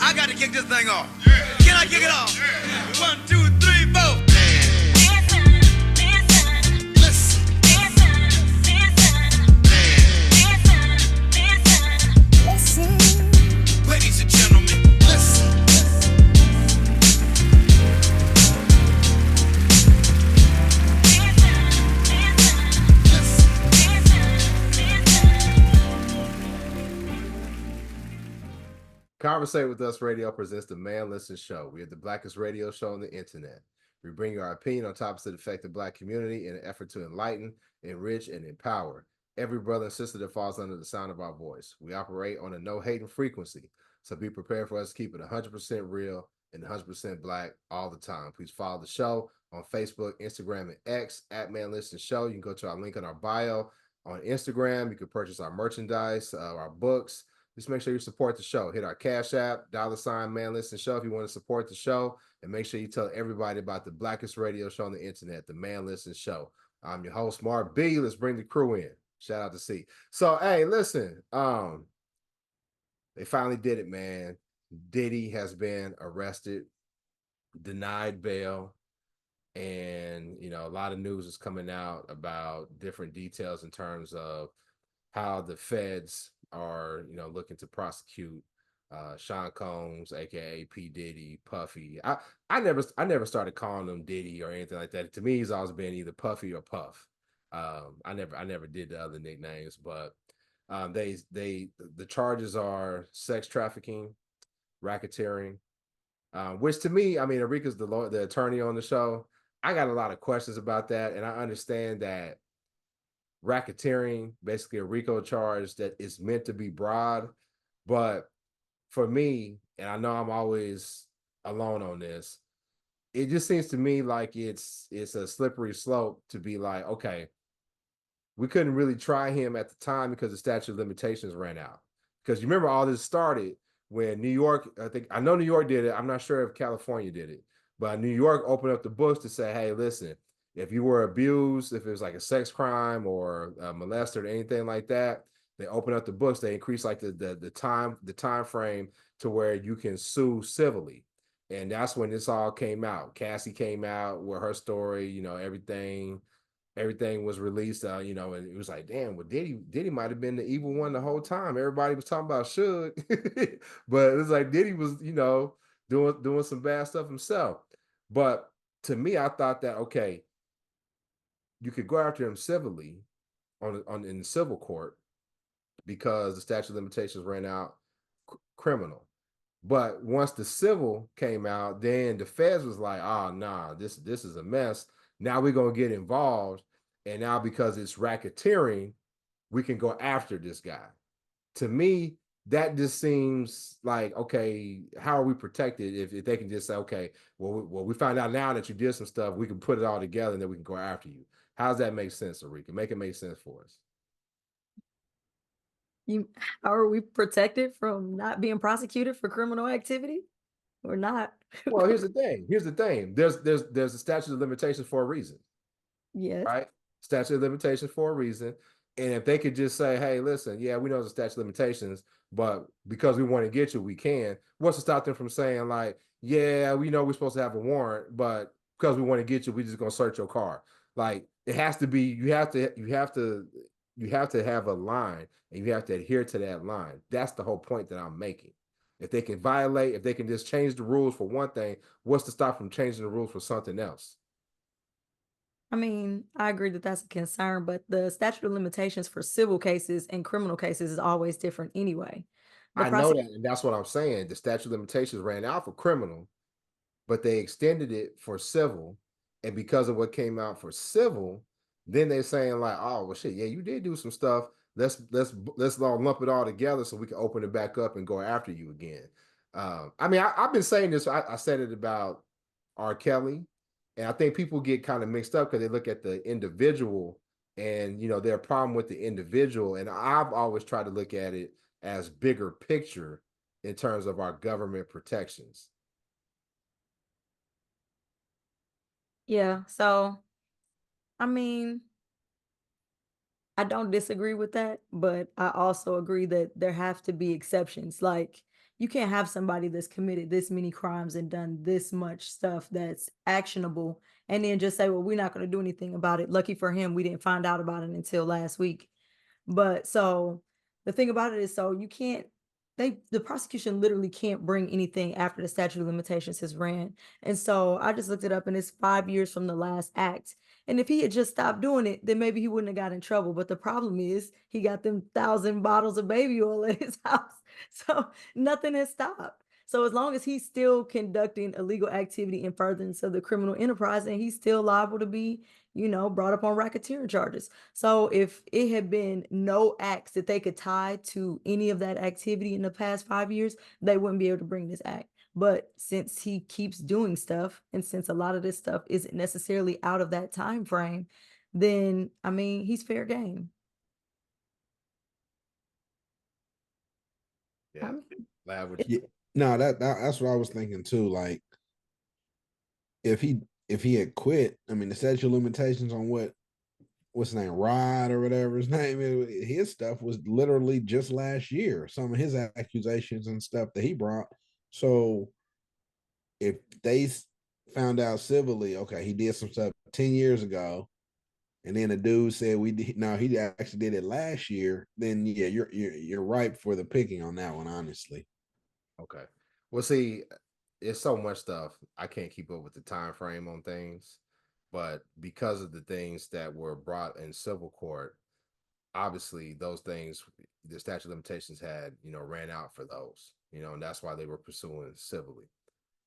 I got to kick this thing off. Can I kick it off? 1, 2, 3, 4. Ladies and gentlemen, listen. Conversate with Us Radio presents the Man Listen Show. We are the blackest radio show on the internet. We bring you our opinion on topics that affect the black community in an effort to enlighten, enrich, and empower every brother and sister that falls under the sound of our voice. We operate on a no-hating frequency, so be prepared for us to keep it 100% real and 100% black all the time. Please follow the show on Facebook, Instagram, and X at Man Listen Show. You can go to our link in our bio on Instagram. You can purchase our merchandise, our books. Just make sure you support the show. Hit our Cash App, $ Man Listen Show if you want to support the show. And make sure you tell everybody about the blackest radio show on the internet, the Man Listen Show. I'm your host, Mark B. Let's bring the crew in. Shout out to C. So, hey, listen. They finally did it, man. Diddy has been arrested, denied bail. And, you know, a lot of news is coming out about different details in terms of how the feds are, you know, looking to prosecute Sean Combs, aka P. Diddy, Puffy. I never started calling him Diddy or anything like that. To me, he's always been either Puffy or Puff. I never did the other nicknames, but the charges are sex trafficking, racketeering, which to me, I mean, Arika's the attorney on the show. I got a lot of questions about that, and I understand that racketeering, basically a RICO charge that is meant to be broad. But for me, and I know I'm always alone on this, it just seems to me like it's a slippery slope to be like, okay, we couldn't really try him at the time because the statute of limitations ran out. Because you remember all this started when New York, I know New York did it. I'm not sure if California did it, but New York opened up the books to say, hey, listen, if you were abused, if it was like a sex crime or molested or anything like that, they open up the books. They increase like the time frame to where you can sue civilly, and that's when this all came out. Cassie came out with her story. You know, everything was released. You know, and it was like, damn, well, Diddy might have been the evil one the whole time. Everybody was talking about Suge, but it was like Diddy was, you know, doing some bad stuff himself. But to me, I thought that okay, you could go after him civilly in the civil court because the statute of limitations ran out criminal. But once the civil came out, then the feds was like, oh, nah, this is a mess. Now we're going to get involved. And now because it's racketeering, we can go after this guy. To me, that just seems like, okay, how are we protected if they can just say, okay, well, we find out now that you did some stuff, we can put it all together and then we can go after you. How does that make sense, Arika? Make it make sense for us. How are we protected from not being prosecuted for criminal activity or not? Well, here's the thing. There's a statute of limitations for a reason. Yes. Right? Statute of limitations for a reason. And if they could just say, hey, listen, yeah, we know the statute of limitations, but because we want to get you, we can. What's to stop them from saying, like, yeah, we know we're supposed to have a warrant, but because we want to get you, we're just gonna search your car. Like it has to be, you have to have a line and you have to adhere to that line. That's the whole point that I'm making. If they can just change the rules for one thing, what's to stop from changing the rules for something else? I mean, I agree that that's a concern, but the statute of limitations for civil cases and criminal cases is always different anyway. The I know prosec that, and that's what I'm saying. The statute of limitations ran out for criminal, but they extended it for civil. And because of what came out for civil, then they're saying like, oh well, shit, yeah, you did do some stuff. Let's all lump it all together so we can open it back up and go after you again. I mean, I've been saying this. I said it about R. Kelly, and I think people get kind of mixed up because they look at the individual, and you know, their problem with the individual. And I've always tried to look at it as bigger picture in terms of our government protections. Yeah, so I mean, I don't disagree with that, but I also agree that there have to be exceptions. Like you can't have somebody that's committed this many crimes and done this much stuff that's actionable and then just say, well, we're not going to do anything about it. Lucky for him, we didn't find out about it until last week. But so the thing about it is, so you can't, the prosecution literally can't bring anything after the statute of limitations has ran. And so I just looked it up and it's 5 years from the last act. And if he had just stopped doing it, then maybe he wouldn't have got in trouble. But the problem is he got them 1,000 bottles of baby oil at his house. So nothing has stopped. So as long as he's still conducting illegal activity in furtherance of the criminal enterprise, and he's still liable to be, brought up on racketeering charges. So if it had been no acts that they could tie to any of that activity in the past 5 years, they wouldn't be able to bring this act. But since he keeps doing stuff, and since a lot of this stuff isn't necessarily out of that time frame, then I mean he's fair game. Yeah, I mean, Yeah, no, that's what I was thinking too. Like if he had quit, I mean the statute of limitations on what's his name, Rod or whatever his name is, his stuff was literally just last year. Some of his accusations and stuff that he brought. So if they found out civilly, okay, he did some stuff 10 years ago, and then a dude said he actually did it last year, then yeah, you're ripe for the picking on that one, honestly. Okay. Well, see, it's so much stuff I can't keep up with the time frame on things, but because of the things that were brought in civil court, obviously those things, the statute of limitations had, ran out for those, and that's why they were pursuing civilly.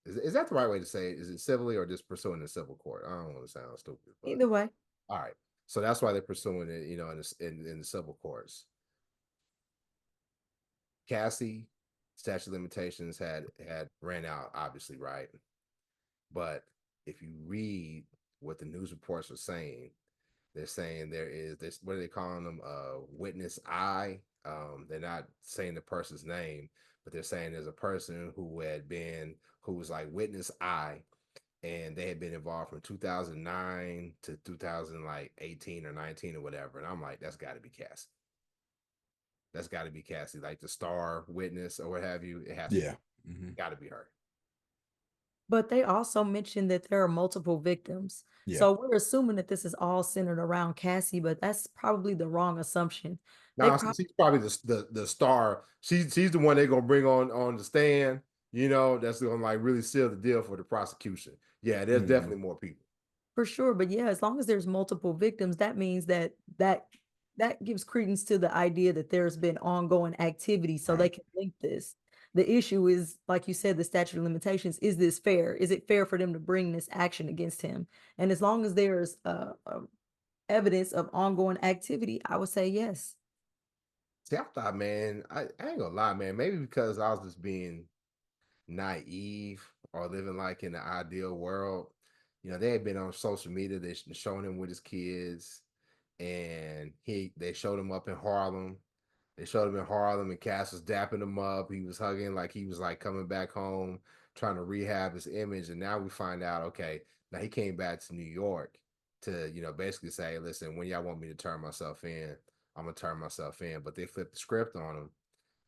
Is that the right way to say it? Is it civilly or just pursuing the civil court? I don't want to sound stupid. But, either way. all right. So that's why they're pursuing it, in the civil courts. Cassie, statute of limitations had ran out, obviously, right? But if you read what the news reports are saying, they're saying there is this, what are they calling them? Witness I. They're not saying the person's name, but they're saying there's a person who was like witness I, and they had been involved from 2009 to 2018 or 19 or whatever. And I'm like, that's got to be Cassie. That's got to be Cassie, like the star witness or what have you. It has to got to be her. But they also mentioned that there are multiple victims. Yeah. So we're assuming that this is all centered around Cassie, but that's probably the wrong assumption. No, she's probably the star. She's the one they're gonna bring on the stand. That's gonna like really seal the deal for the prosecution. Yeah, there's definitely more people. For sure, but yeah, as long as there's multiple victims, that means that gives credence to the idea that there's been ongoing activity, so they can link this. The issue is, like you said, the statute of limitations. Is this fair? Is it fair for them to bring this action against him? And as long as there's evidence of ongoing activity, I would say yes. See, I thought, man, I ain't gonna lie, man. Maybe because I was just being naive or living like in the ideal world. They had been on social media. They showing him with his kids, and they showed him up in Harlem. They showed him in Harlem, and Cass was dapping him up. He was hugging like he was like coming back home, trying to rehab his image. And now we find out, okay, now he came back to New York to, basically say, listen, when y'all want me to turn myself in, I'm gonna turn myself in. But they flipped the script on him,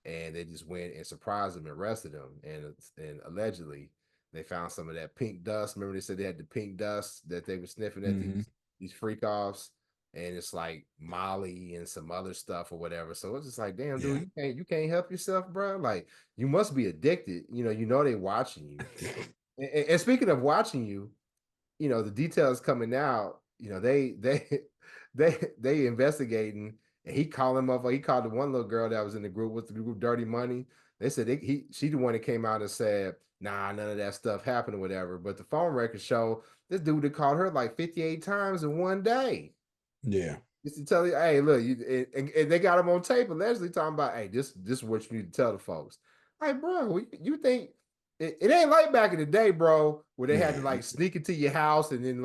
and they just went and surprised him and arrested him. And allegedly, they found some of that pink dust. Remember, they said they had the pink dust that they were sniffing at these freak offs. And it's like Molly and some other stuff or whatever. So it's just like, damn, dude, you can't help yourself, bro. Like, you must be addicted. They watching you. And speaking of watching you, the details coming out. They investigating, and he called him up. He called the one little girl that was in the group with the group Dirty Money. They said she the one that came out and said, nah, none of that stuff happened or whatever. But the phone records show this dude that called her like 58 times in one day. Yeah. Just to tell you, hey, look, and they got him on tape allegedly talking about, hey, this is what you need to tell the folks. Like, bro, you think it ain't like back in the day, bro, where they had to like sneak into your house and then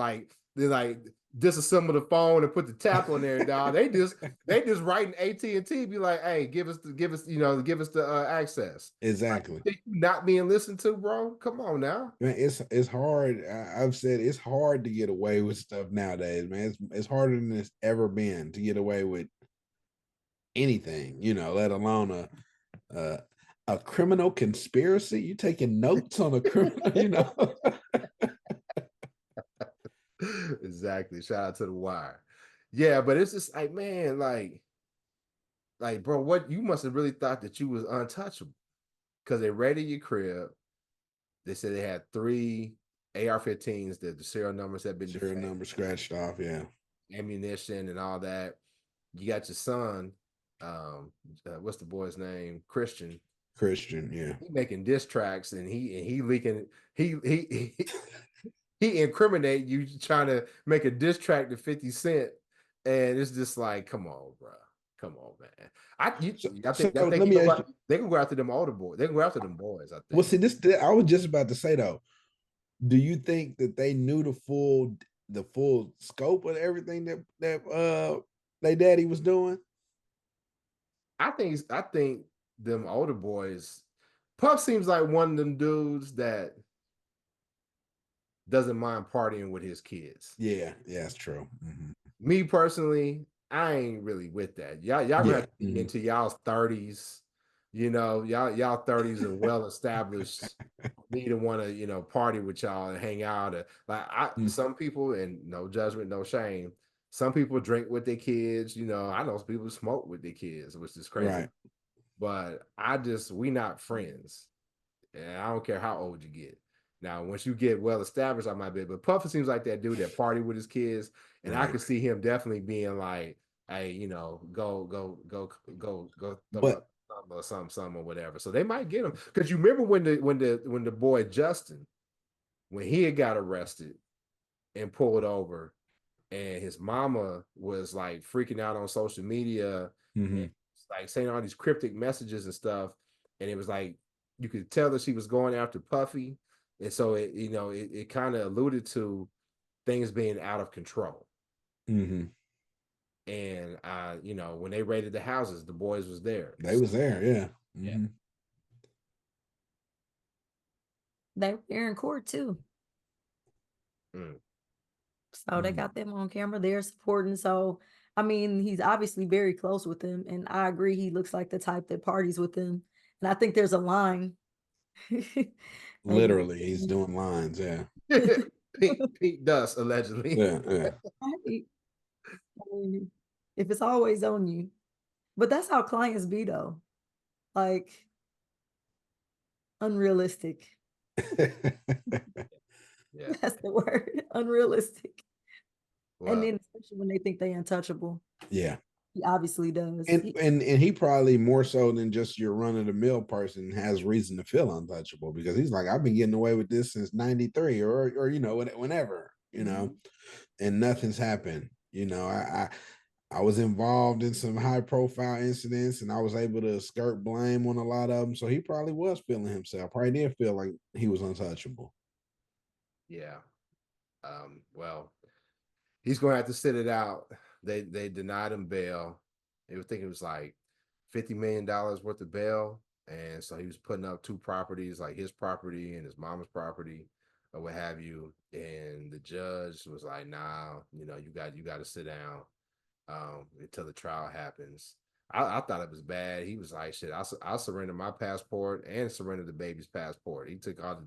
disassemble the phone and put the tap on there, dog. They just writing AT&T, be like, hey, give us the access. Exactly. Like, not being listened to, bro. Come on now. Man, it's hard. I've said it's hard to get away with stuff nowadays, man. It's harder than it's ever been to get away with anything, let alone A criminal conspiracy? You taking notes on a criminal, you know? Exactly. Shout out to the Wire. Yeah, but it's just like, man, bro, what you must have really thought that you was untouchable because they raided your crib. They said they had 3 AR-15s that the serial numbers had been Serial defaced, number scratched off, yeah. ammunition and all that. You got your son, what's the boy's name? Christian. Christian, yeah. He making diss tracks and he leaking. He incriminate you trying to make a diss track to 50 Cent, and it's just like, come on, bro. Come on, man. I think let me ask you. they can go after them older boys. They can go after them boys, I think. Well, see, I was just about to say though. Do you think that they knew the full scope of everything that their daddy was doing? I think them older boys. Puff seems like one of them dudes that doesn't mind partying with his kids. Yeah, that's true. Mm-hmm. Me personally, I ain't really with that. Y'all gonna have to be into y'all's 30s. You know, y'all 30s are well established. Me to want to, party with y'all and hang out. Some people, and no judgment, no shame. Some people drink with their kids. I know some people smoke with their kids, which is crazy. Right. But we not friends. And I don't care how old you get. Now, once you get well established, I might be. But Puffer seems like that dude that party with his kids, and right. I could see him definitely being like, "Hey, go but or something or whatever." So they might get him because you remember when the boy Justin, when he had got arrested and pulled over, and his mama was like freaking out on social media, and like saying all these cryptic messages and stuff, and it was like you could tell that she was going after Puffy. And so it kind of alluded to things being out of control. Mm-hmm. And when they raided the houses, the boys was there. They was there, yeah. Mm-hmm. They were there in court too. So they got them on camera. They're supporting. So I mean, he's obviously very close with them, and I agree. He looks like the type that parties with them, and I think there's a line. Literally, he's doing lines, yeah. Pete Dust, allegedly. Yeah. If it's always on you. But that's how clients be though. Like unrealistic. Yeah. That's the word. Unrealistic. Well, and then especially when they think they untouchable. Yeah. He obviously does. And he probably more so than just your run-of-the-mill person has reason to feel untouchable because he's like, I've been getting away with this since 93 or whenever, and nothing's happened. I was involved in some high-profile incidents and I was able to skirt blame on a lot of them. So he probably was feeling himself. Probably did feel like he was untouchable. Yeah. Well, he's going to have to sit it out. They denied him bail. They were thinking it was like $50 million worth of bail. And so he was putting up 2 properties, like his property and his mama's property or what have you. And the judge was like, nah, you got to sit down until the trial happens. I thought it was bad. He was like, shit, I'll surrender my passport and surrender the baby's passport. He took all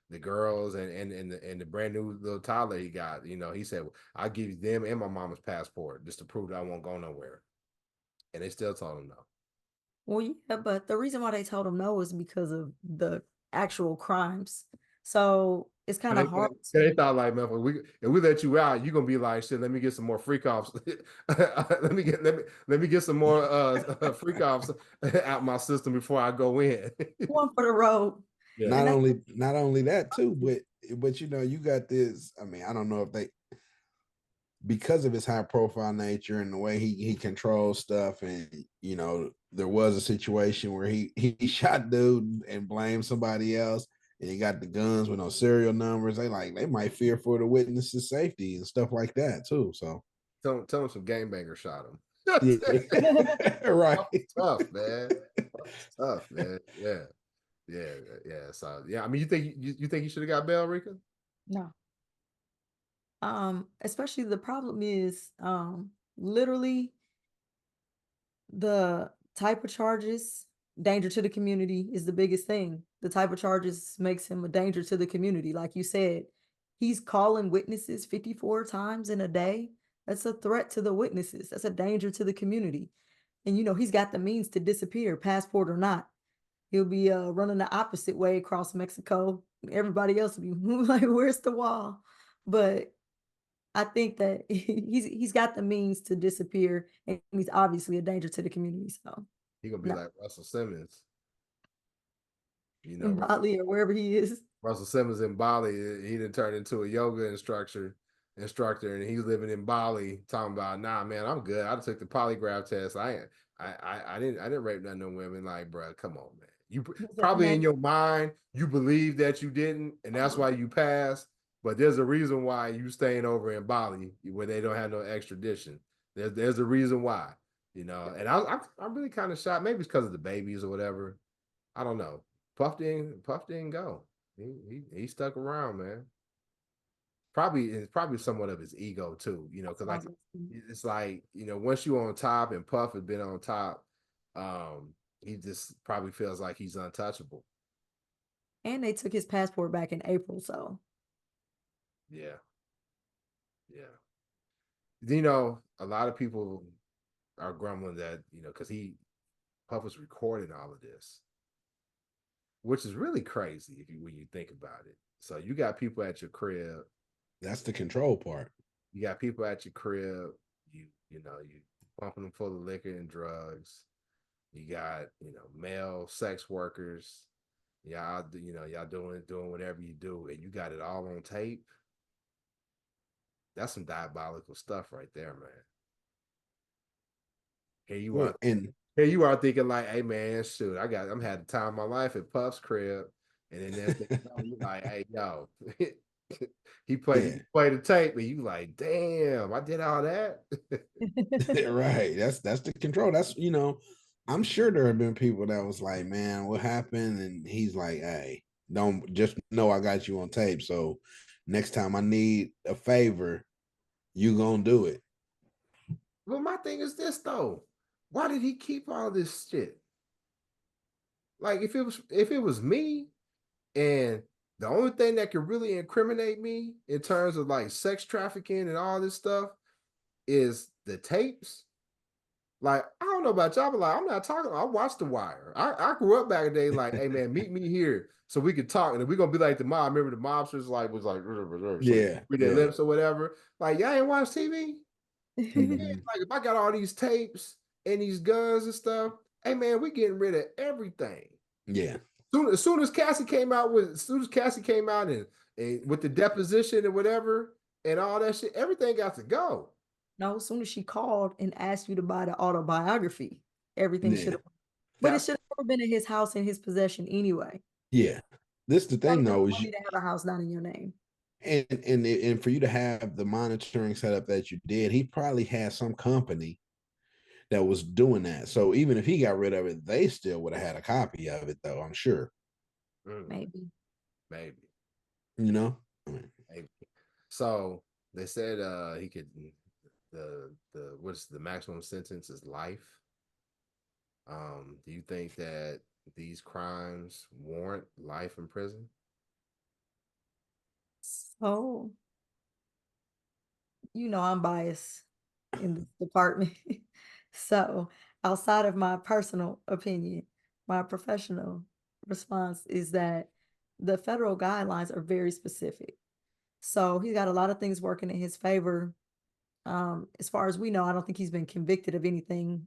the girls and the brand new little toddler he got. He said, I'll give you them and my mama's passport just to prove that I won't go nowhere. And they still told him no. Well, yeah, but the reason why they told him no is because of the actual crimes. So it's kind of hard. They thought like, man, if we let you out, you're gonna be like, shit. Let me get some more freak offs. let me get some more freak offs out my system before I go in. One for the road. Yeah. Not only that too, but you got this. I mean, I don't know if because of his high profile nature and the way he controls stuff, and there was a situation where he shot dude and blamed somebody else. And he got the guns with no serial numbers. They might fear for the witnesses' safety and stuff like that too. So tell him some gangbanger shot him. Yeah. Right. Tough, man. Tough, man. Yeah. So yeah, I mean, you think you should have got bail, Rika? No. Especially the problem is literally the type of charges danger to the community is the biggest thing. The type of charges makes him a danger to the community. Like you said, he's calling witnesses 54 times in a day. That's a threat to the witnesses. That's a danger to the community. And he's got the means to disappear, passport or not. He'll be running the opposite way across Mexico. Everybody else will be like, "Where's the wall?" But I think that he's got the means to disappear, and he's obviously a danger to the community. So He gonna be no, like Russell Simmons. You know, in Bali or wherever he is. Russell Simmons in Bali, he done turned into a yoga instructor, and he's living in Bali, talking about, nah, man, I'm good. I took the polygraph test. I didn't rape none of them women. Like, bro, come on, man. You probably in your mind you believe that you didn't, and that's why you passed. But there's a reason why you staying over in Bali where they don't have no extradition. There's a reason why, And I'm really kind of shocked. Maybe it's because of the babies or whatever. I don't know. Puff didn't go. He stuck around, man. It's probably somewhat of his ego too, because like it's like, once you on top and Puff has been on top, he just probably feels like he's untouchable. And they took his passport back in April, so Yeah. Yeah. A lot of people are grumbling that, because Puff was recording all of this, which is really crazy when you think about it. So you got people at your crib. That's the control part. You got people at your crib. You pumping them full of liquor and drugs. You got male sex workers. Y'all doing whatever you do, and you got it all on tape. That's some diabolical stuff right there, man. Here you are. And here you are thinking like, hey man, shoot, I'm had the time of my life at Puff's crib. And then you like, hey, yo, he played the tape, and you like, damn, I did all that. Right. That's the control. That's I'm sure there have been people that was like, man, what happened? And he's like, hey, don't just know I got you on tape. So next time I need a favor, you gonna do it. Well, my thing is this though. Why did he keep all this shit? Like if it was me, and the only thing that could really incriminate me in terms of like sex trafficking and all this stuff is the tapes. Like, I don't know about y'all, but like, I'm not talking. I watched The Wire. I grew up back in the day, like, hey man, meet me here so we could talk, and we're gonna be like the mob. Remember the mobsters was like, read their lips or whatever. Like, y'all ain't watch TV. Like, if I got all these tapes and these guns and stuff, hey man, we getting rid of everything. Yeah. As soon as Cassie came out and with the deposition and whatever and all that shit, everything got to go. No, as soon as she called and asked you to buy the autobiography, everything should have. But it should have never been in his house, in his possession anyway. Yeah. This the thing though, is you need to have a house not in your name. And for you to have the monitoring setup that you did, he probably had some company that was doing that. So even if he got rid of it, they still would have had a copy of it, though, I'm sure. Maybe. Maybe. Maybe. So they said he could what's the maximum sentence is life. Do you think that these crimes warrant life in prison? So, I'm biased in this department. So, outside of my personal opinion, my professional response is that the federal guidelines are very specific. So, he's got a lot of things working in his favor. As far as we know, I don't think he's been convicted of anything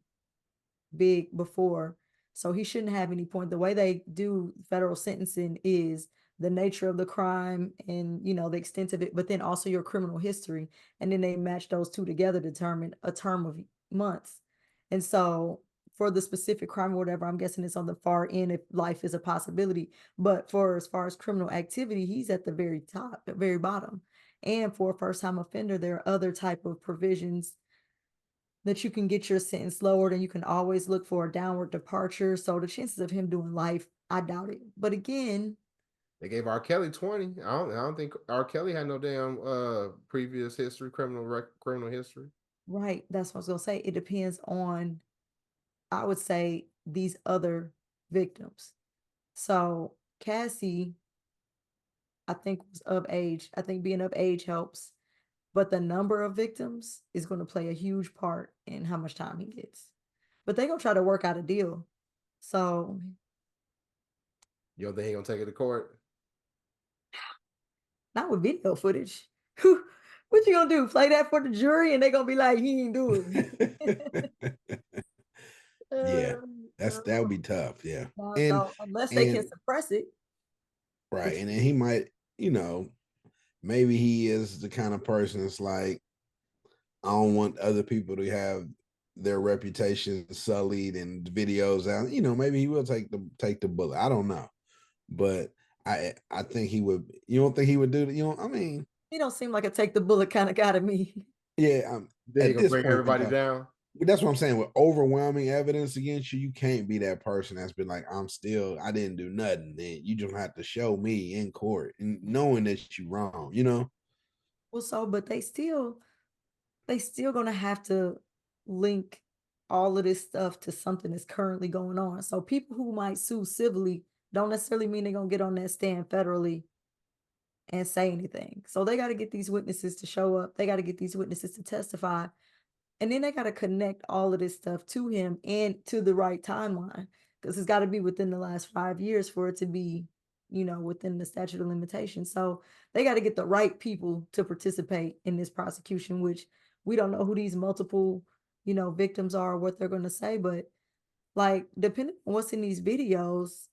big before. So he shouldn't have any point. The way they do federal sentencing is the nature of the crime and the extent of it, but then also your criminal history. And then they match those two together to determine a term of months. And so for the specific crime or whatever, I'm guessing it's on the far end if life is a possibility. But for as far as criminal activity, he's at the very top, the very bottom. And for a first-time offender, there are other type of provisions that you can get your sentence lowered, and you can always look for a downward departure. So the chances of him doing life, I doubt it. But again, they gave R. Kelly 20. I don't think R. Kelly had no damn previous history, criminal history. Right. That's what I was gonna say. It depends on, I would say, these other victims. So Cassie, I think, was of age. I think being of age helps, but the number of victims is going to play a huge part in how much time he gets. But they're going to try to work out a deal. So You don't think he gonna take it to court? not with video footage. What you gonna do? Play that for the jury and they gonna be like, he ain't do it. Yeah, that would be Uh, tough. Yeah, and so unless they can and suppress it, right, which and then he might, maybe he is the kind of person that's like, I don't want other people to have their reputation sullied and videos out. Maybe he will take the bullet. I don't know, but I think he would. You don't think he would do that? I mean, he don't seem like a take the bullet kind of guy to me. yeah. Then he At gonna this bring point in everybody time, down. that's what I'm saying. With overwhelming evidence against you, you can't be that person that's been like, I didn't do nothing. Then you just have to show me in court and knowing that you're wrong. Well, so but they still gonna have to link all of this stuff to something that's currently going on. So people who might sue civilly don't necessarily mean they're gonna get on that stand federally and say anything. So they got to get these witnesses to show up. They got to get these witnesses to testify. And then they got to connect all of this stuff to him and to the right timeline because it's got to be within the last 5 years for it to be, within the statute of limitations. So they got to get the right people to participate in this prosecution, which we don't know who these multiple, victims are, or what they're going to say. But like, depending on what's in these videos,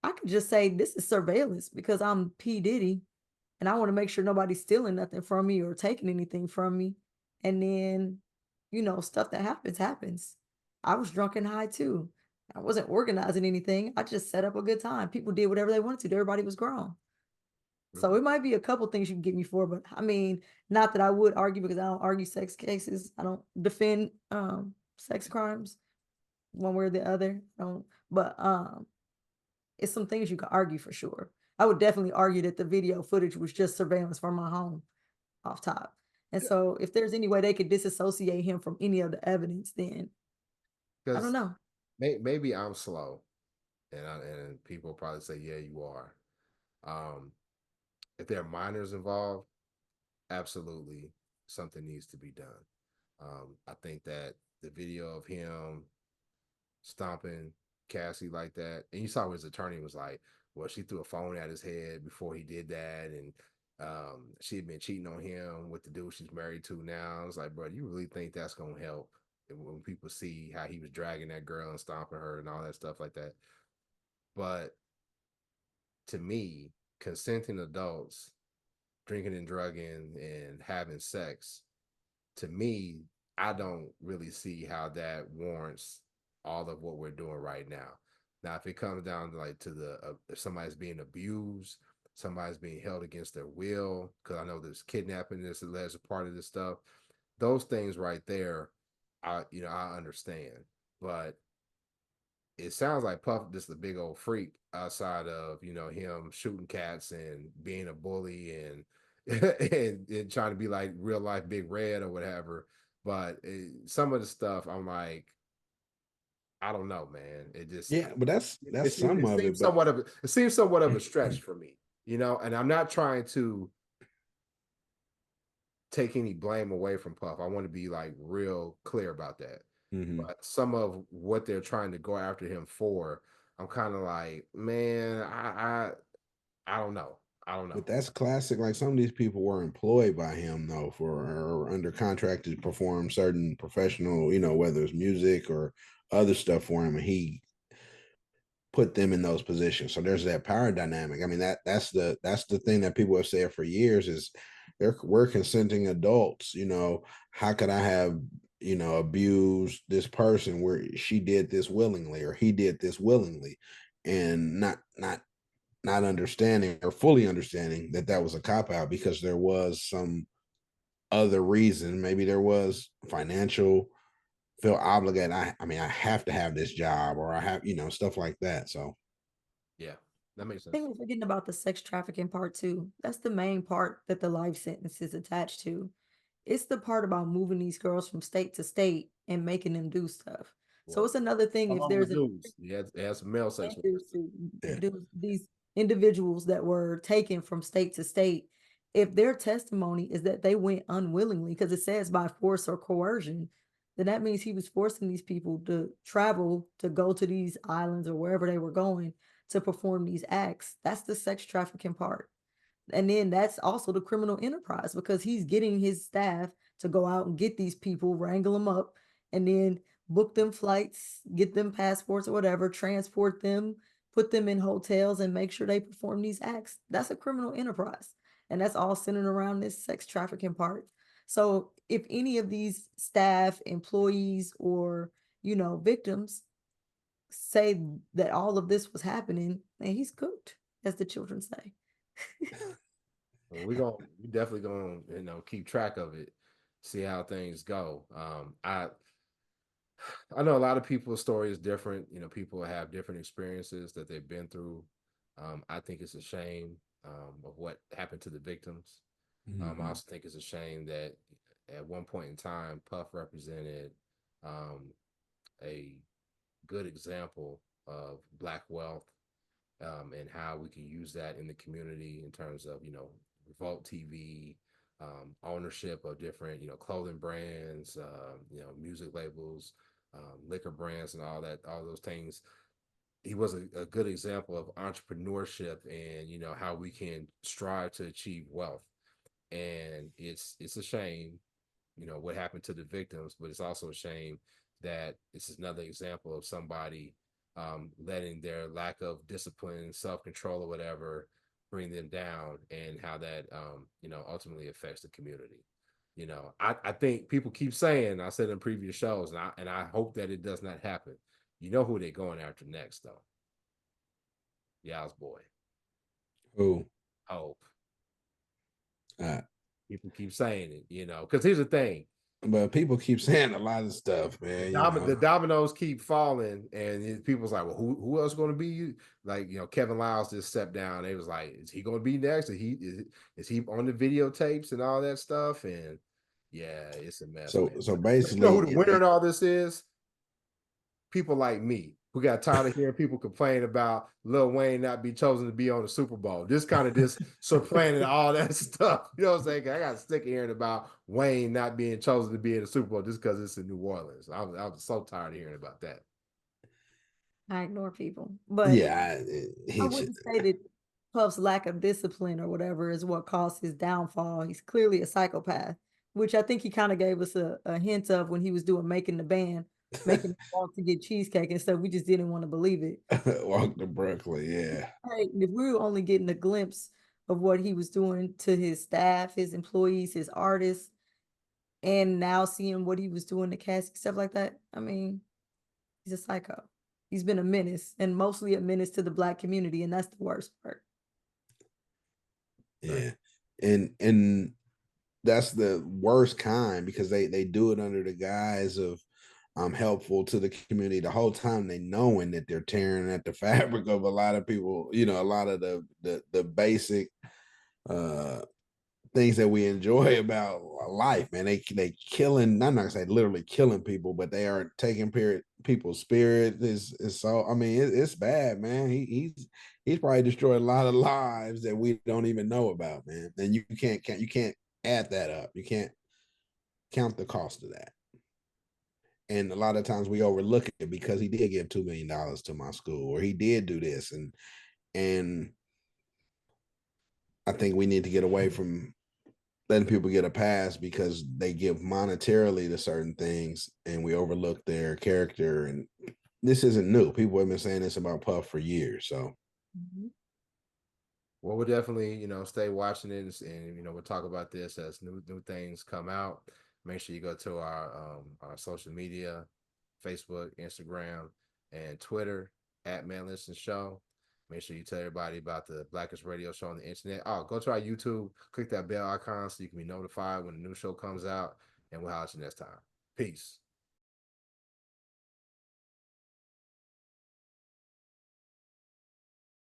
I could just say this is surveillance because I'm P. Diddy and I want to make sure nobody's stealing nothing from me or taking anything from me. And then, stuff that happens. I was drunk and high too. I wasn't organizing anything. I just set up a good time. People did whatever they wanted to. Everybody was grown. So it might be a couple things you can get me for, but I mean, not that I would argue because I don't argue sex cases. I don't defend sex crimes one way or the other. I don't, but it's some things you can argue for sure. I would definitely argue that the video footage was just surveillance from my home off top. And so if there's any way they could disassociate him from any of the evidence, then I don't Because know. maybe I'm slow, and people probably say, yeah, you are. If there are minors involved, absolutely something needs to be done. I think that the video of him stomping Cassie like that, and you saw his attorney was like, well, she threw a phone at his head before he did that, and she had been cheating on him with the dude she's married to now. I was like, bro, you really think that's gonna help when people see how he was dragging that girl and stomping her and all that stuff like that? But to me, consenting adults drinking and drugging and having sex, to me, I don't really see how that warrants all of what we're doing right now. Now, if it comes down to if somebody's being abused, somebody's being held against their will, because I know there's kidnapping this as a part of this stuff, those things right there, I understand. But it sounds like Puff just a big old freak outside of him shooting cats and being a bully and and trying to be like real life Big Red or whatever. But some of the stuff I'm like, I don't know, man. It just Yeah, but that's some it of seems it. But somewhat of a stretch for me, And I'm not trying to take any blame away from Puff. I want to be like real clear about that. Mhm. But some of what they're trying to go after him for, I'm kind of like, man, I don't know. I don't know. But that's classic. Like, some of these people were employed by him though, or under contract to perform certain professional, whether it's music or other stuff for him, and he put them in those positions. So there's that power dynamic. I mean, that's the thing that people have said for years is we're consenting adults. How could I have abused this person where she did this willingly or he did this willingly, and not understanding or fully understanding that was a cop out because there was some other reason. Maybe there was financial, feel obligated. I mean, I have to have this job, or I have, stuff like that. So Yeah, that makes I sense. think we're forgetting about the sex trafficking part too. That's the main part that the life sentence is attached to. It's the part about moving these girls from state to state and making them do stuff. So it's another thing if Along with there's dudes, he had some male sex workers too. Yeah. these individuals that were taken from state to state, if their testimony is that they went unwillingly, because it says by force or coercion, then that means he was forcing these people to travel to go to these islands or wherever they were going to perform these acts. That's the sex trafficking part. And then that's also the criminal enterprise because he's getting his staff to go out and get these people, wrangle them up, and then book them flights, get them passports or whatever, transport them, put them in hotels, and make sure they perform these acts. That's a criminal enterprise. And that's all centered around this sex trafficking part. So if any of these staff, employees, or victims say that all of this was happening, then he's cooked, as the children say. We definitely gonna keep track of it, see how things go. I know a lot of people's story is different. People have different experiences that they've been through. I think it's a shame of what happened to the victims. I also think it's a shame that at one point in time, Puff represented a good example of Black wealth, and how we can use that in the community in terms of Revolt TV, ownership of different clothing brands, music labels, liquor brands, and all those things. He was a good example of entrepreneurship and how we can strive to achieve wealth. And it's a shame what happened to the victims, but it's also a shame that this is another example of somebody letting their lack of discipline, self-control, or whatever bring them down, and how that ultimately affects the community. I think people keep saying, I said in previous shows, and I hope that it does not happen. You know who they're going after next, though? Yow's boy. Who? Hope. Uh, People keep saying it, because here's the thing. But people keep saying a lot of stuff, man. The dominoes keep falling, and people's like, well, who else going to be you? Like, Kevin Lyles just stepped down. They was like, is he going to be next? Is he on the videotapes and all that stuff? And yeah, it's a mess. So Man. so But basically, you know who the winner in all this is? People like me who got tired of hearing people complain about Lil Wayne not be chosen to be on the Super Bowl. This kind of just supplanted all that stuff. You know what I'm saying? I got sick of hearing about Wayne not being chosen to be in the Super Bowl just because it's in New Orleans. I was so tired of hearing about that. I ignore people, but yeah, I wouldn't say that Puff's lack of discipline or whatever is what caused his downfall. He's clearly a psychopath, which I think he kind of gave us a hint of when he was doing Making the Band, making the walk to get cheesecake and stuff. We just didn't want to believe it. walk to Brooklyn. Yeah. Right. If we were only getting a glimpse of what he was doing to his staff, his employees, his artists, and now seeing what he was doing to Cassie, stuff like that. I mean, he's a psycho. He's been a menace, and mostly a menace to the Black community, and that's the worst part. Yeah. And that's the worst kind because they do it under the guise of helpful to the community the whole time they knowing that they're tearing at the fabric of a lot of people, a lot of the basic things that we enjoy about life, man. They killing, I'm not gonna say literally killing people, but they are taking people's spirit is so, I mean, it's bad, man. He's probably destroyed a lot of lives that we don't even know about, man. And you can't add that up. You can't count the cost of that. And a lot of times we overlook it because he did give $2 million to my school, or he did do this, and I think we need to get away from letting people get a pass because they give monetarily to certain things and we overlook their character. And this isn't new. People have been saying this about Puff for years. So well, we'll definitely stay watching it, and we'll talk about this as new things come out. Make sure you go to our social media, Facebook, Instagram, and Twitter at manlistenshow. Make sure you tell everybody about the Blackest Radio Show on the internet. Oh, go to our YouTube, click that bell icon so you can be notified when a new show comes out, and we'll holler at you next time. Peace.